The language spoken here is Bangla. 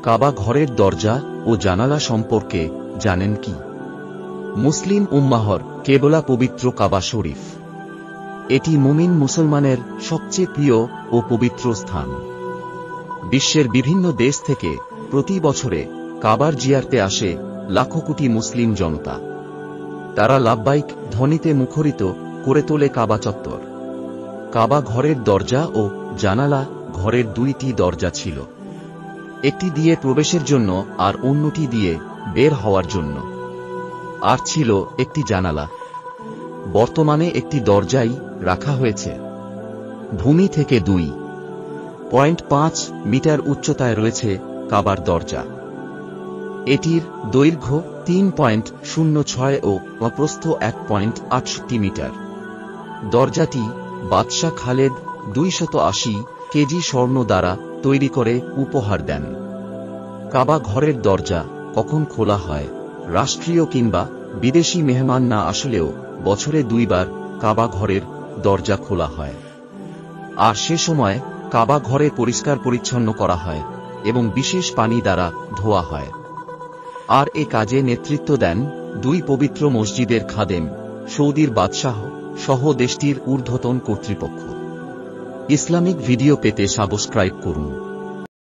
কাবা ঘরের দরজা ও জানালা সম্পর্কে জানেন কি? মুসলিম উম্মাহর কেবলা পবিত্র কাবা শরীফ। এটি মুমিন মুসলমানের সবচেয়ে প্রিয় ও পবিত্র স্থান। বিশ্বের বিভিন্ন দেশ থেকে প্রতি বছরে কাবার জিয়ারতে আসে লাখো কোটি মুসলিম জনতা। তারা লাব্বাইক ধ্বনিতে মুখরিত করে তোলে কাবা চত্বর। কাবা ঘরের দরজা ও জানালা ঘরের দুইটি দরজা ছিল, একটি দিয়ে প্রবেশের জন্য আর অন্যটি দিয়ে বের হওয়ার জন্য। আর ছিল একটি জানালা। বর্তমানে একটি দরজাই রাখা হয়েছে। ভূমি থেকে 2.5 মিটার উচ্চতায় রয়েছে কাবার দরজা। এটির দৈর্ঘ্য 3.06 ও প্রস্থ 1.68 মিটার। দরজাটি বাদশাহ খালেদ 280 কেজি স্বর্ণ দ্বারা তৈরি করে উপহার দেন। কাবা ঘরের দরজা কখন খোলা হয়? রাষ্ট্রীয় কিংবা বিদেশি মেহমান না আসলেও বছরে 2 বার কাবা ঘরের দরজা খোলা হয়। আর সে সময় কাবা ঘরে পরিষ্কার পরিচ্ছন্ন করা হয় এবং বিশেষ পানি দ্বারা ধোয়া হয়। আর এ কাজে নেতৃত্ব দেন 2 পবিত্র মসজিদের খাদেম, সৌদির বাদশাহ সহ দেশটির ঊর্ধ্বতন কর্তৃপক্ষ। ইসলামিক ভিডিও পেতে সাবস্ক্রাইব করুন।